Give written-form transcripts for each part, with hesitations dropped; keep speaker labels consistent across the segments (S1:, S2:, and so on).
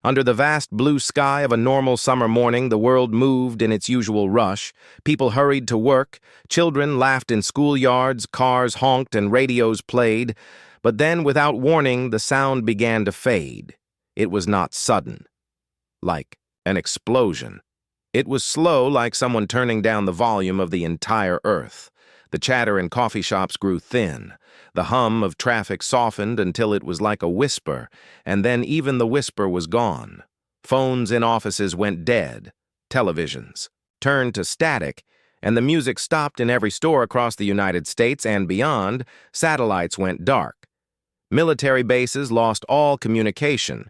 S1: Under the vast blue sky of a normal summer morning, the world moved in its usual rush. People hurried to work, children laughed in schoolyards, cars honked, and radios played. But then, without warning, the sound began to fade. It was not sudden, like an explosion. It was slow, like someone turning down the volume of the entire earth. The chatter in coffee shops grew thin. The hum of traffic softened until it was like a whisper, and then even the whisper was gone. Phones in offices went dead. Televisions turned to static, and the music stopped in every store across the United States and beyond. Satellites went dark. Military bases lost all communication.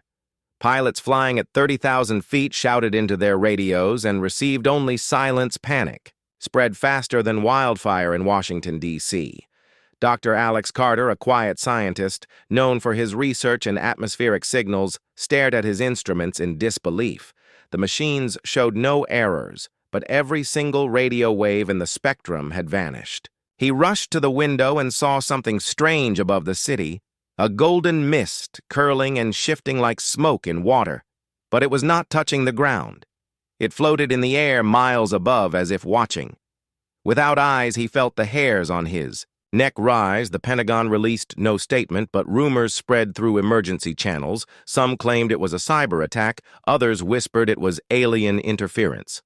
S1: Pilots flying at 30,000 feet shouted into their radios and received only silence. Panic spread faster than wildfire in Washington, D.C. Dr. Alex Carter, a quiet scientist, known for his research in atmospheric signals, stared at his instruments in disbelief. The machines showed no errors, but every single radio wave in the spectrum had vanished. He rushed to the window and saw something strange above the city, a golden mist curling and shifting like smoke in water. But it was not touching the ground. It floated in the air miles above as if watching. Without eyes, he felt the hairs on his neck rise. The Pentagon released no statement, but rumors spread through emergency channels. Some claimed it was a cyber attack, others whispered it was alien interference.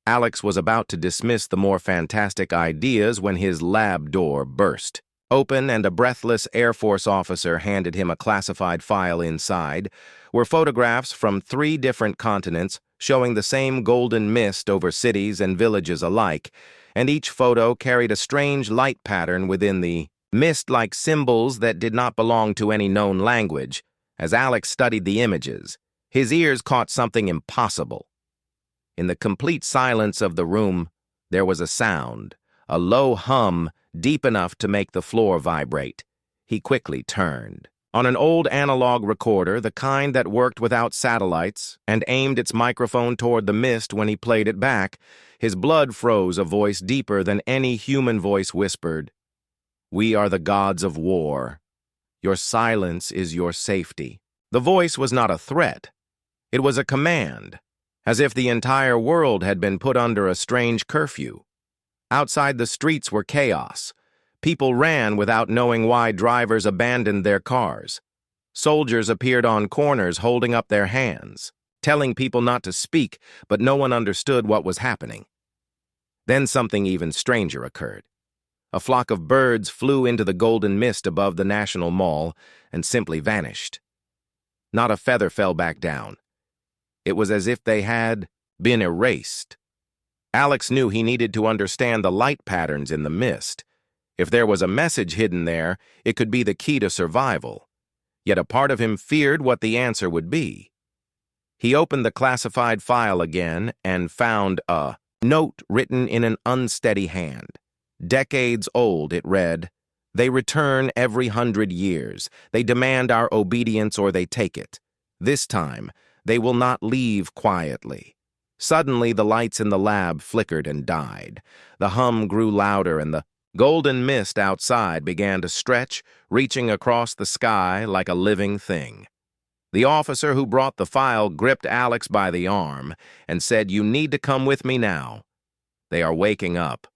S1: Alex was about to dismiss the more fantastic ideas when his lab door burst open and a breathless Air Force officer handed him a classified file. Inside were photographs from 3 different continents showing the same golden mist over cities and villages alike, and each photo carried a strange light pattern within the mist, like symbols that did not belong to any known language. As Alex studied the images, his ears caught something impossible. In the complete silence of the room, there was a sound, a low hum deep enough to make the floor vibrate. He quickly turned. On an old analog recorder, the kind that worked without satellites, and aimed its microphone toward the mist when he played it back, his blood froze. A voice deeper than any human voice whispered, "We are the gods of war. Your silence is your safety." The voice was not a threat. It was a command, as if the entire world had been put under a strange curfew. Outside, the streets were chaos. People ran without knowing why. Drivers abandoned their cars. Soldiers appeared on corners holding up their hands, telling people not to speak, but no one understood what was happening. Then something even stranger occurred. A flock of birds flew into the golden mist above the National Mall and simply vanished. Not a feather fell back down. It was as if they had been erased. Alex knew he needed to understand the light patterns in the mist. If there was a message hidden there, it could be the key to survival. Yet a part of him feared what the answer would be. He opened the classified file again and found a note written in an unsteady hand. Decades old, it read, "They return every 100 years. They demand our obedience or they take it. This time, they will not leave quietly." Suddenly, the lights in the lab flickered and died. The hum grew louder and the golden mist outside began to stretch, reaching across the sky like a living thing. The officer who brought the file gripped Alex by the arm and said, "You need to come with me now. They are waking up."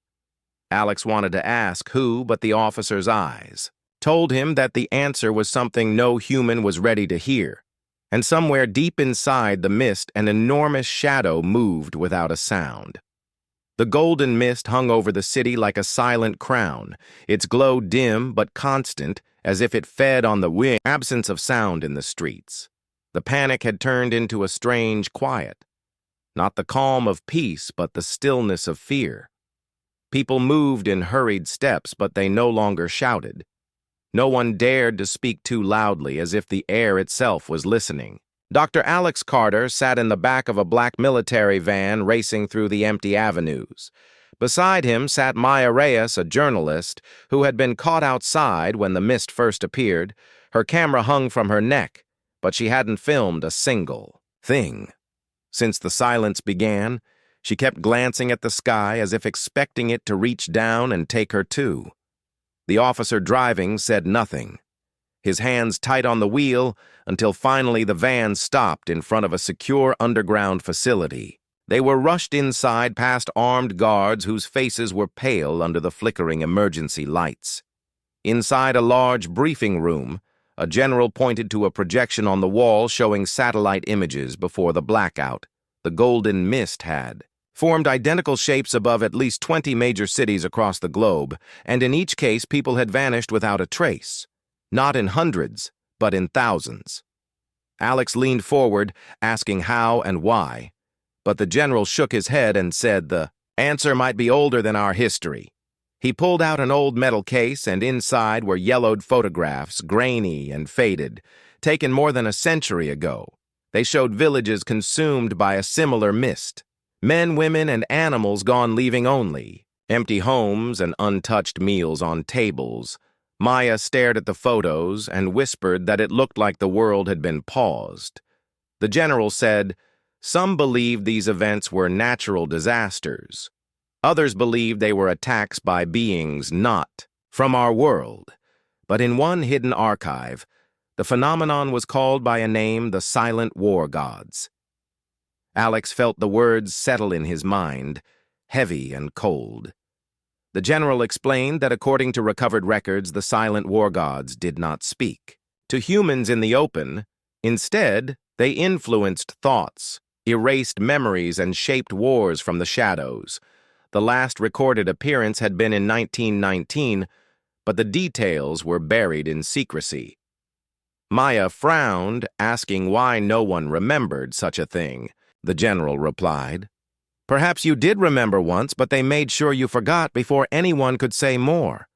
S1: Alex wanted to ask who, but the officer's eyes told him that the answer was something no human was ready to hear. And somewhere deep inside the mist, an enormous shadow moved without a sound. The golden mist hung over the city like a silent crown, its glow dim but constant, as if it fed on the wing. Absence of sound in the streets. The panic had turned into a strange quiet. Not the calm of peace, but the stillness of fear. People moved in hurried steps, but they no longer shouted. No one dared to speak too loudly, as if the air itself was listening. Dr. Alex Carter sat in the back of a black military van racing through the empty avenues. Beside him sat Maya Reyes, a journalist, who had been caught outside when the mist first appeared. Her camera hung from her neck, but she hadn't filmed a single thing. Since the silence began, she kept glancing at the sky as if expecting it to reach down and take her too. The officer driving said nothing. his hands tight on the wheel until finally the van stopped in front of a secure underground facility. They were rushed inside past armed guards whose faces were pale under the flickering emergency lights. Inside a large briefing room, a general pointed to a projection on the wall showing satellite images before the blackout. The golden mist had formed identical shapes above at least 20 major cities across the globe, and in each case people had vanished without a trace. Not in hundreds, but in thousands. Alex leaned forward, asking how and why, but the general shook his head and said the answer might be older than our history. He pulled out an old metal case, and inside were yellowed photographs, grainy and faded, taken more than a century ago. They showed villages consumed by a similar mist. Men, women, and animals gone, leaving only empty homes and untouched meals on tables. Maya stared at the photos and whispered that it looked like the world had been paused. The general said, some believed these events were natural disasters. Others believed they were attacks by beings not from our world. But in one hidden archive, the phenomenon was called by a name, the silent war gods. Alex felt the words settle in his mind, heavy and cold. The general explained that according to recovered records, the silent war gods did not speak to humans in the open. Instead, they influenced thoughts, erased memories, and shaped wars from the shadows. The last recorded appearance had been in 1919, but the details were buried in secrecy. Maya frowned, asking why no one remembered such a thing. The general replied, perhaps you did remember once, but they made sure you forgot before anyone could say more.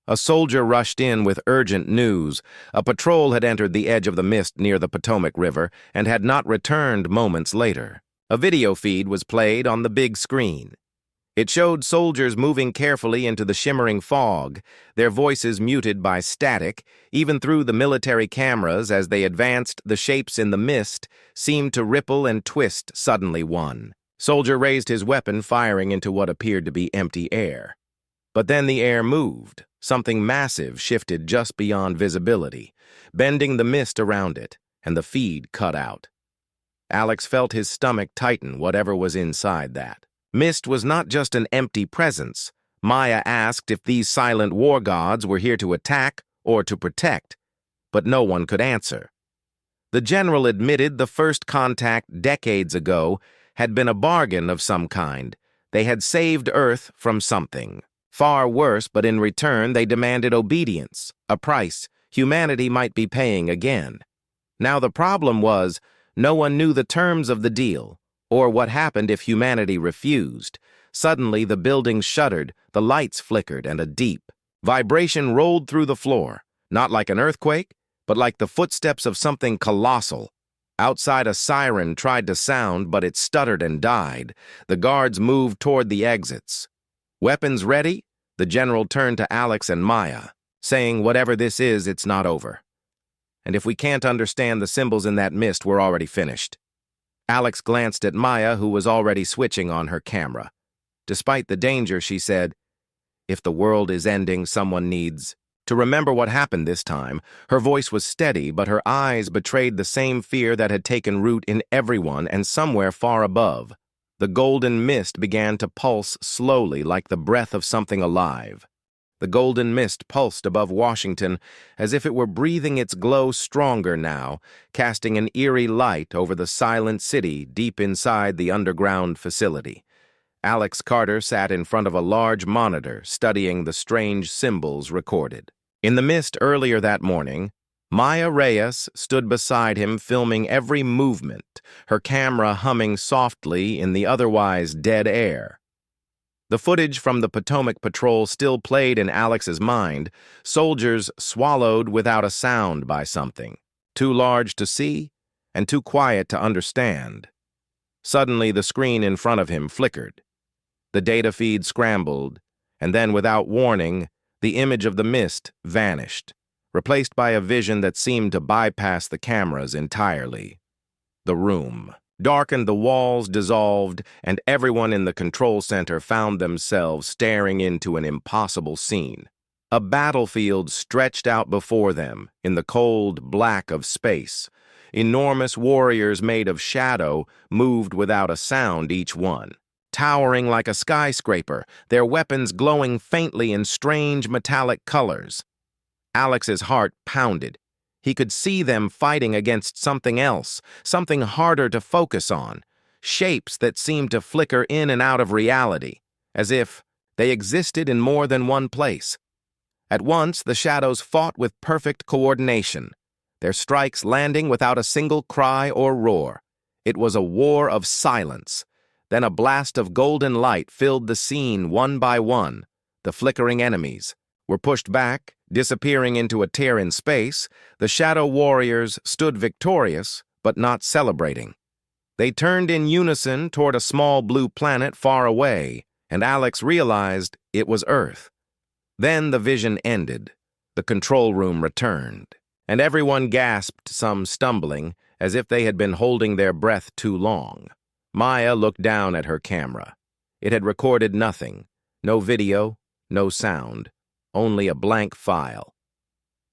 S1: A soldier rushed in with urgent news. A patrol had entered the edge of the mist near the Potomac River and had not returned moments later. A video feed was played on the big screen. It showed soldiers moving carefully into the shimmering fog, their voices muted by static. Even through the military cameras as they advanced, the shapes in the mist seemed to ripple and twist. Suddenly one soldier raised his weapon, firing into what appeared to be empty air. But then the air moved. Something massive shifted just beyond visibility, bending the mist around it, and the feed cut out. Alex felt his stomach tighten. Whatever was inside that mist was not just an empty presence. Maya asked if these silent war gods were here to attack or to protect, but no one could answer. The general admitted the first contact decades ago had been a bargain of some kind. They had saved Earth from something far worse, but in return they demanded obedience, a price humanity might be paying again. Now the problem was, no one knew the terms of the deal, or what happened if humanity refused. Suddenly the building shuddered, the lights flickered, and a deep vibration rolled through the floor, not like an earthquake, but like the footsteps of something colossal. Outside, a siren tried to sound, but it stuttered and died. The guards moved toward the exits. Weapons ready? The general turned to Alex and Maya, saying, whatever this is, it's not over. And if we can't understand the symbols in that mist, we're already finished. Alex glanced at Maya, who was already switching on her camera. Despite the danger, she said, if the world is ending, someone needs to remember what happened this time. Her voice was steady, but her eyes betrayed the same fear that had taken root in everyone, and somewhere far above, the golden mist began to pulse slowly like the breath of something alive. The golden mist pulsed above Washington as if it were breathing its glow stronger now, casting an eerie light over the silent city deep inside the underground facility. Alex Carter sat in front of a large monitor, studying the strange symbols recorded. In the mist earlier that morning, Maya Reyes stood beside him, filming every movement, her camera humming softly in the otherwise dead air. The footage from the Potomac Patrol still played in Alex's mind, soldiers swallowed without a sound by something, too large to see and too quiet to understand. Suddenly, the screen in front of him flickered. The data feed scrambled, and then, without warning, the image of the mist vanished, replaced by a vision that seemed to bypass the cameras entirely. The room darkened, the walls dissolved, and everyone in the control center found themselves staring into an impossible scene. A battlefield stretched out before them in the cold black of space. Enormous warriors made of shadow moved without a sound, each one, towering like a skyscraper, their weapons glowing faintly in strange metallic colors. Alex's heart pounded. He could see them fighting against something else, something harder to focus on, shapes that seemed to flicker in and out of reality, as if they existed in more than one place. At once, the shadows fought with perfect coordination, their strikes landing without a single cry or roar. It was a war of silence. Then a blast of golden light filled the scene one by one. The flickering enemies were pushed back, disappearing into a tear in space. The shadow warriors stood victorious, but not celebrating. They turned in unison toward a small blue planet far away, and Alex realized it was Earth. Then the vision ended. The control room returned, and everyone gasped, some stumbling, as if they had been holding their breath too long. Maya looked down at her camera. It had recorded nothing. No video, no sound, only a blank file.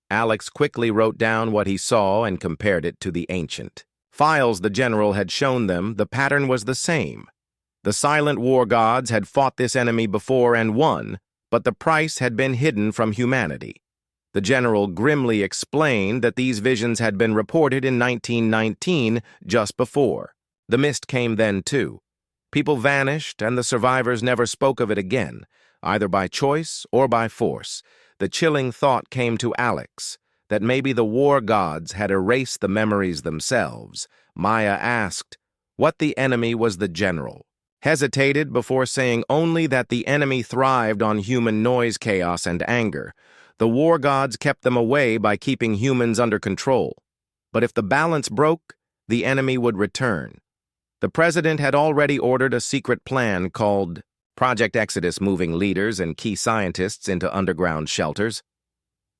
S1: Alex quickly wrote down what he saw and compared it to the ancient files the general had shown them. The pattern was the same. The silent war gods had fought this enemy before and won, but the price had been hidden from humanity. The general grimly explained that these visions had been reported in 1919, just before. The mist came then, too. People vanished, and the survivors never spoke of it again, either by choice or by force. The chilling thought came to Alex that maybe the war gods had erased the memories themselves. Maya asked what the enemy was. The general hesitated before saying only that the enemy thrived on human noise, chaos, and anger. The war gods kept them away by keeping humans under control. But if the balance broke, the enemy would return. The president had already ordered a secret plan called Project Exodus, moving leaders and key scientists into underground shelters.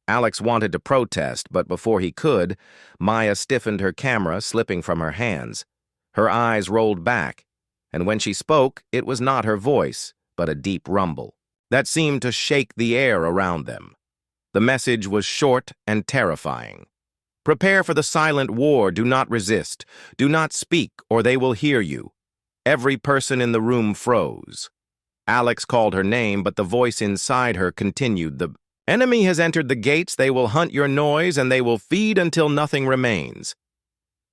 S1: Alex wanted to protest, but before he could, Maya stiffened her camera, slipping from her hands. Her eyes rolled back, and when she spoke, it was not her voice, but a deep rumble that seemed to shake the air around them. The message was short and terrifying. Prepare for the silent war. Do not resist. Do not speak, or they will hear you. Every person in the room froze. Alex called her name, but the voice inside her continued. The enemy has entered the gates. They will hunt your noise, and they will feed until nothing remains.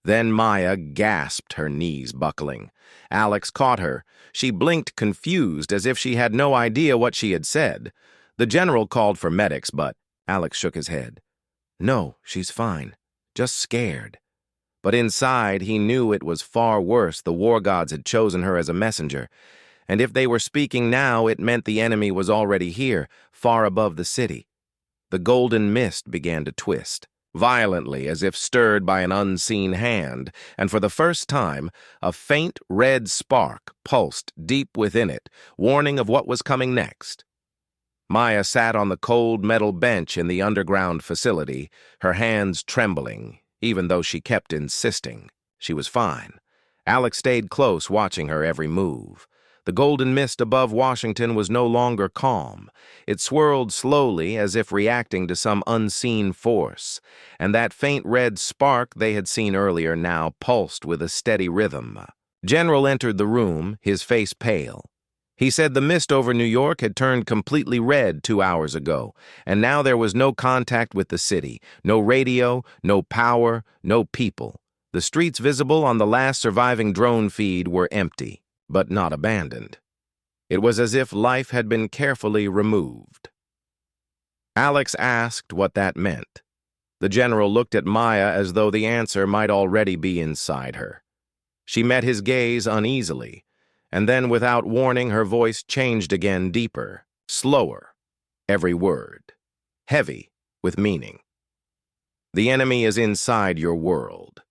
S1: Then Maya gasped, her knees buckling. Alex caught her. She blinked, confused, as if she had no idea what she had said. The general called for medics, but Alex shook his head. No, she's fine. Just scared. But inside, he knew it was far worse. The war gods had chosen her as a messenger, and if they were speaking now, it meant the enemy was already here, far above the city. The golden mist began to twist violently, as if stirred by an unseen hand, and for the first time, a faint red spark pulsed deep within it, warning of what was coming next. Maya sat on the cold metal bench in the underground facility, her hands trembling, even though she kept insisting she was fine. Alex stayed close, watching her every move. The golden mist above Washington was no longer calm. It swirled slowly, as if reacting to some unseen force, and that faint red spark they had seen earlier now pulsed with a steady rhythm. General entered the room, his face pale. He said the mist over New York had turned completely red 2 hours ago, and now there was no contact with the city, no radio, no power, no people. The streets visible on the last surviving drone feed were empty, but not abandoned. It was as if life had been carefully removed. Alex asked what that meant. The general looked at Maya as though the answer might already be inside her. She met his gaze uneasily, and then without warning her voice changed again, deeper, slower, every word, heavy with meaning. The enemy is inside your world.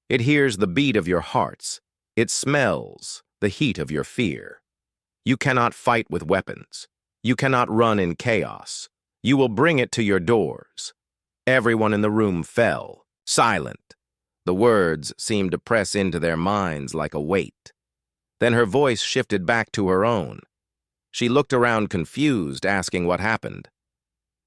S1: It hears the beat of your hearts. It smells the heat of your fear. You cannot fight with weapons. You cannot run in chaos. You will bring it to your doors. Everyone in the room fell, silent. The words seemed to press into their minds like a weight. Then her voice shifted back to her own. She looked around confused, asking what happened.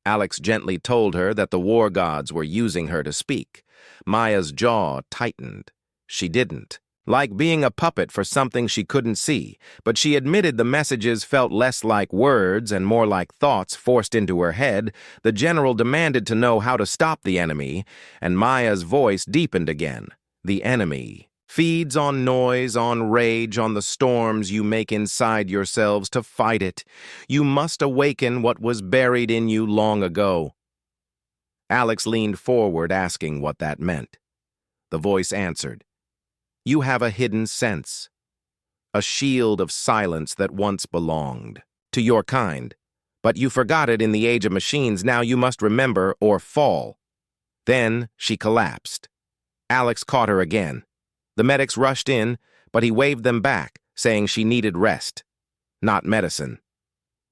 S1: Alex gently told her that the war gods were using her to speak. Maya's jaw tightened. She didn't. Like being a puppet for something she couldn't see, but she admitted the messages felt less like words and more like thoughts forced into her head. The general demanded to know how to stop the enemy, and Maya's voice deepened again. The enemy feeds on noise, on rage, on the storms you make inside yourselves to fight it. You must awaken what was buried in you long ago. Alex leaned forward, asking what that meant. The voice answered. You have a hidden sense, a shield of silence that once belonged to your kind, but you forgot it in the age of machines. Now you must remember or fall. Then she collapsed. Alex caught her again. The medics rushed in, but he waved them back, saying she needed rest, not medicine.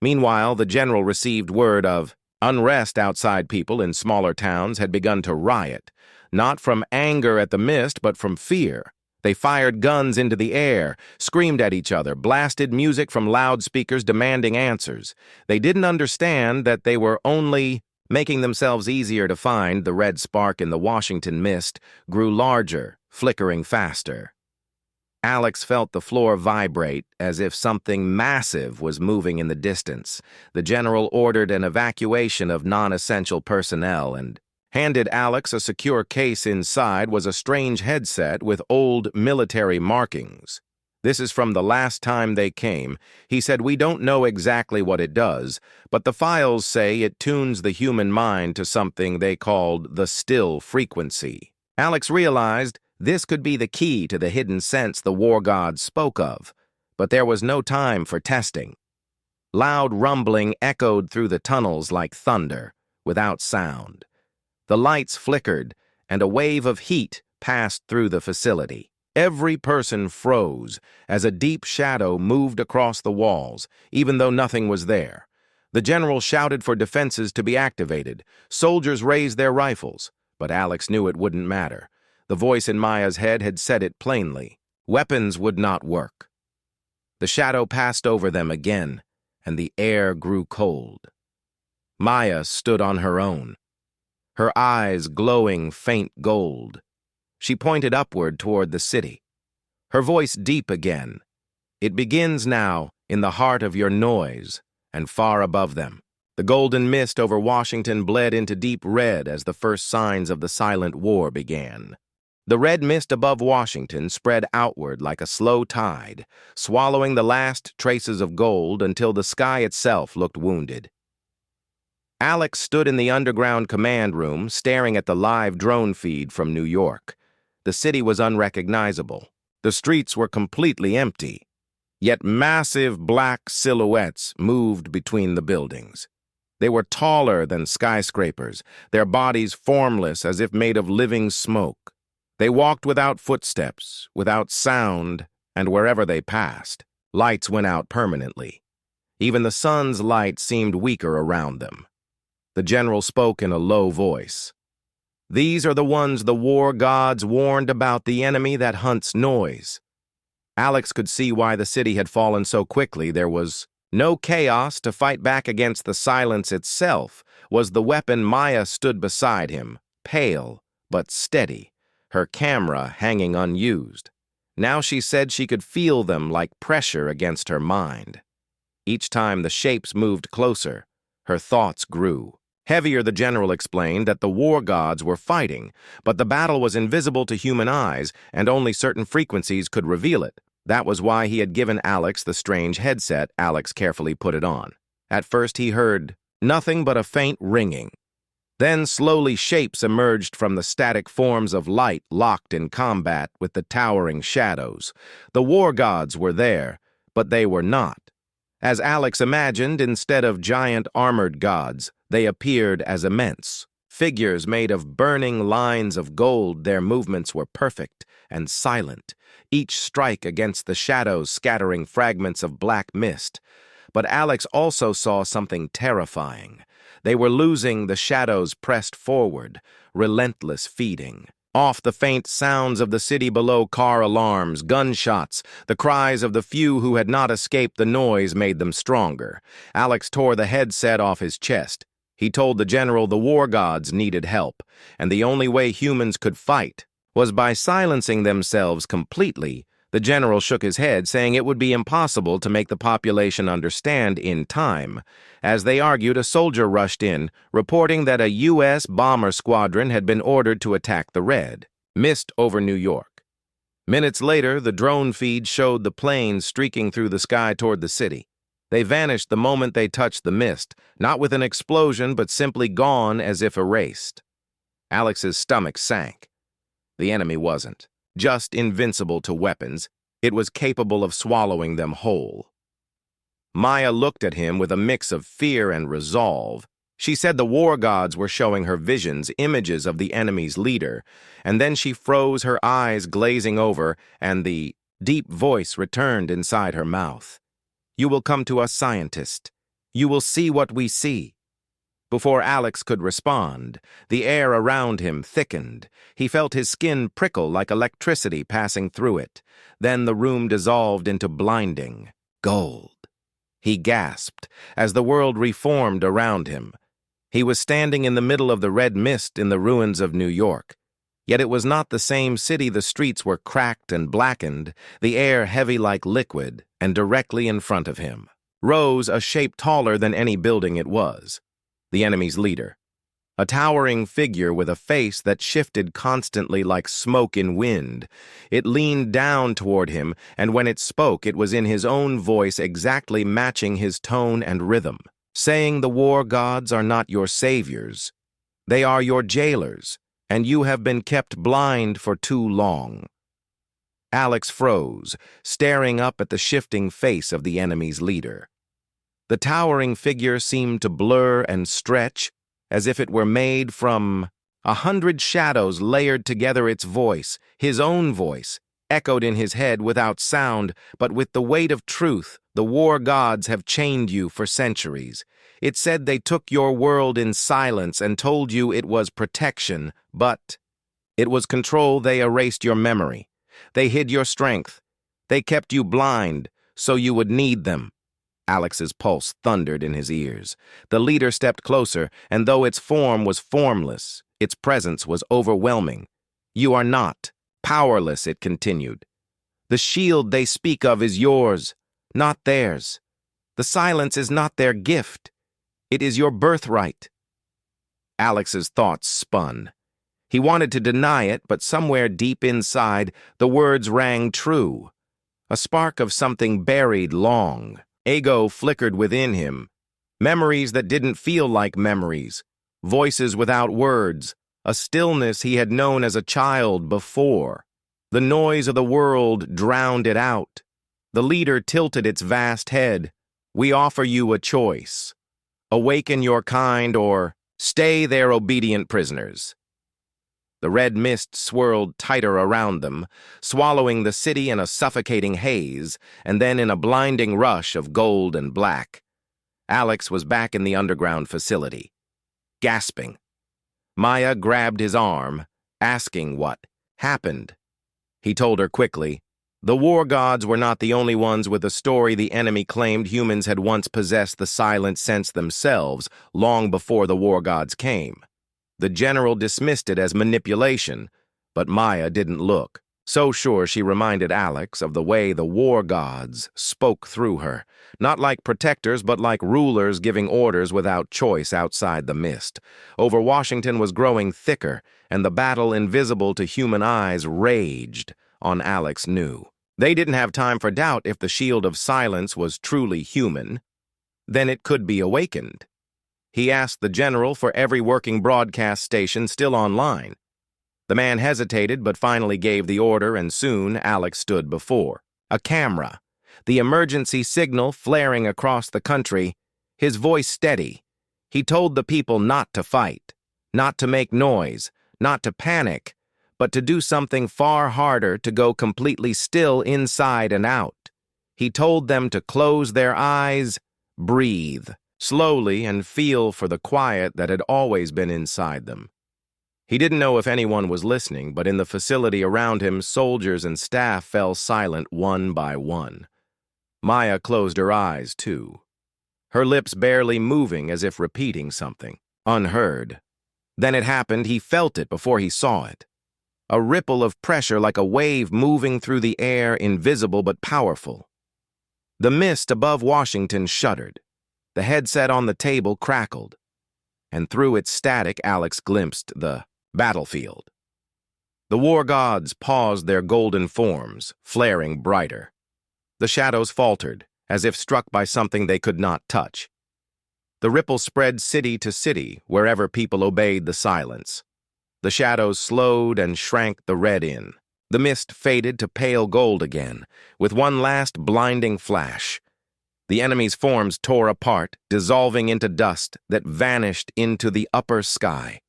S1: Meanwhile, the general received word of unrest outside. People in smaller towns had begun to riot, not from anger at the mist, but from fear. They fired guns into the air, screamed at each other, blasted music from loudspeakers demanding answers. They didn't understand that they were only making themselves easier to find. The red spark in the Washington mist grew larger, flickering faster. Alex felt the floor vibrate as if something massive was moving in the distance. The general ordered an evacuation of non-essential personnel and handed Alex a secure case. Inside was a strange headset with old military markings. This is from the last time they came. He said, we don't know exactly what it does, but the files say it tunes the human mind to something they called the still frequency. Alex realized this could be the key to the hidden sense the war gods spoke of, but there was no time for testing. Loud rumbling echoed through the tunnels like thunder, without sound. The lights flickered, and a wave of heat passed through the facility. Every person froze as a deep shadow moved across the walls, even though nothing was there. The general shouted for defenses to be activated. Soldiers raised their rifles, but Alex knew it wouldn't matter. The voice in Maya's head had said it plainly. Weapons would not work. The shadow passed over them again, and the air grew cold. Maya stood on her own, her eyes glowing faint gold. She pointed upward toward the city, her voice deep again. It begins now, in the heart of your noise, and far above them. The golden mist over Washington bled into deep red as the first signs of the silent war began. The red mist above Washington spread outward like a slow tide, swallowing the last traces of gold until the sky itself looked wounded. Alex stood in the underground command room, staring at the live drone feed from New York. The city was unrecognizable. The streets were completely empty. Yet massive black silhouettes moved between the buildings. They were taller than skyscrapers, their bodies formless as if made of living smoke. They walked without footsteps, without sound, and wherever they passed, lights went out permanently. Even the sun's light seemed weaker around them. The general spoke in a low voice. These are the ones the war gods warned about, the enemy that hunts noise. Alex could see why the city had fallen so quickly. There was no chaos to fight back against. The silence itself was the weapon. Maya stood beside him, pale but steady, her camera hanging unused. Now she said she could feel them like pressure against her mind. Each time the shapes moved closer, her thoughts grew. Heavier. The general explained that the war gods were fighting, but the battle was invisible to human eyes, and only certain frequencies could reveal it. That was why he had given Alex the strange headset. Alex carefully put it on. At first he heard nothing but a faint ringing. Then slowly shapes emerged from the static forms of light, locked in combat with the towering shadows. The war gods were there, but they were not. As Alex imagined, instead of giant armored gods, they appeared as immense figures made of burning lines of gold. Their movements were perfect and silent, each strike against the shadows scattering fragments of black mist. But Alex also saw something terrifying. They were losing. The shadows pressed forward, relentless, feeding off the faint sounds of the city below. Car alarms, gunshots, the cries of the few who had not escaped the noise made them stronger. Alex tore the headset off his chest. He told the general the war gods needed help, and the only way humans could fight was by silencing themselves completely. The general shook his head, saying it would be impossible to make the population understand in time. As they argued, a soldier rushed in, reporting that a U.S. bomber squadron had been ordered to attack the red mist over New York. Minutes later, the drone feed showed the planes streaking through the sky toward the city. They vanished the moment they touched the mist, not with an explosion, but simply gone as if erased. Alex's stomach sank. The enemy wasn't just invincible to weapons, it was capable of swallowing them whole. Maya looked at him with a mix of fear and resolve. She said the war gods were showing her visions, images of the enemy's leader, and then she froze, her eyes glazing over, and the deep voice returned inside her mouth. "You will come to us, scientist. You will see what we see." Before Alex could respond, the air around him thickened. He felt his skin prickle like electricity passing through it. Then the room dissolved into blinding gold. He gasped as the world reformed around him. He was standing in the middle of the red mist in the ruins of New York. Yet it was not the same city. The streets were cracked and blackened, the air heavy like liquid, and directly in front of him rose a shape taller than any building it was. The enemy's leader. A towering figure with a face that shifted constantly like smoke in wind. It leaned down toward him, and when it spoke, it was in his own voice, exactly matching his tone and rhythm, saying the war gods are not your saviors. They are your jailers, and you have been kept blind for too long. Alex froze, staring up at the shifting face of the enemy's leader. The towering figure seemed to blur and stretch, as if it were made from 100 shadows layered together. Its voice, his own voice, echoed in his head without sound, but with the weight of truth. The war gods have chained you for centuries. It said they took your world in silence and told you it was protection, but it was control. They erased your memory. They hid your strength. They kept you blind, so you would need them. Alex's pulse thundered in his ears. The leader stepped closer, and though its form was formless, its presence was overwhelming. "You are not powerless," it continued. "The shield they speak of is yours, not theirs. The silence is not their gift. It is your birthright." Alex's thoughts spun. He wanted to deny it, but somewhere deep inside, the words rang true. A spark of something buried long. Ego flickered within him. Memories that didn't feel like memories. Voices without words. A stillness he had known as a child before. The noise of the world drowned it out. The leader tilted its vast head. "We offer you a choice. Awaken your kind or stay their obedient prisoners." The red mist swirled tighter around them, swallowing the city in a suffocating haze, and then in a blinding rush of gold and black. Alex was back in the underground facility, gasping. Maya grabbed his arm, asking what happened. He told her quickly. The war gods were not the only ones with a story. The enemy claimed humans had once possessed the silent sense themselves, long before the war gods came. The general dismissed it as manipulation, but Maya didn't look. So sure, she reminded Alex of the way the war gods spoke through her, not like protectors, but like rulers giving orders without choice outside the mist. Over Washington was growing thicker, and the battle, invisible to human eyes, raged on. Alex knew. They didn't have time for doubt. If the shield of silence was truly human, then it could be awakened. He asked the general for every working broadcast station still online. The man hesitated but finally gave the order, and soon Alex stood before a camera, the emergency signal flaring across the country, his voice steady. He told the people not to fight, not to make noise, not to panic, but to do something far harder, to go completely still inside and out. He told them to close their eyes, breathe slowly, and feel for the quiet that had always been inside them. He didn't know if anyone was listening, but in the facility around him, soldiers and staff fell silent one by one. Maya closed her eyes, too, her lips barely moving as if repeating something. unheard. Then it happened, he felt it before he saw it. A ripple of pressure like a wave moving through the air, invisible but powerful. The mist above Washington shuddered. The headset on the table crackled. And through its static, Alex glimpsed the battlefield. The war gods paused their golden forms, flaring brighter. The shadows faltered, as if struck by something they could not touch. The ripple spread city to city, wherever people obeyed the silence. The shadows slowed and shrank the red in. The mist faded to pale gold again, with one last blinding flash. The enemy's forms tore apart, dissolving into dust that vanished into the upper sky.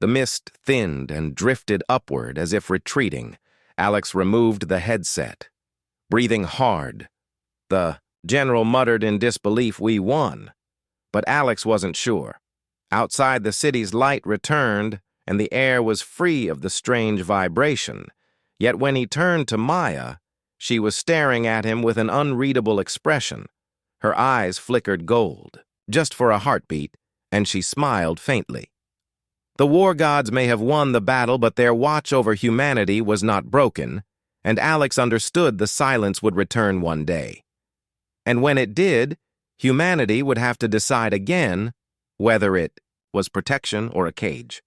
S1: The mist thinned and drifted upward as if retreating. Alex removed the headset, breathing hard. The general muttered in disbelief, "We won." But Alex wasn't sure. Outside, the city's light returned, and the air was free of the strange vibration. Yet when he turned to Maya, she was staring at him with an unreadable expression. Her eyes flickered gold, just for a heartbeat, and she smiled faintly. The war gods may have won the battle, but their watch over humanity was not broken, and Alex understood the silence would return one day. And when it did, humanity would have to decide again whether it was protection or a cage.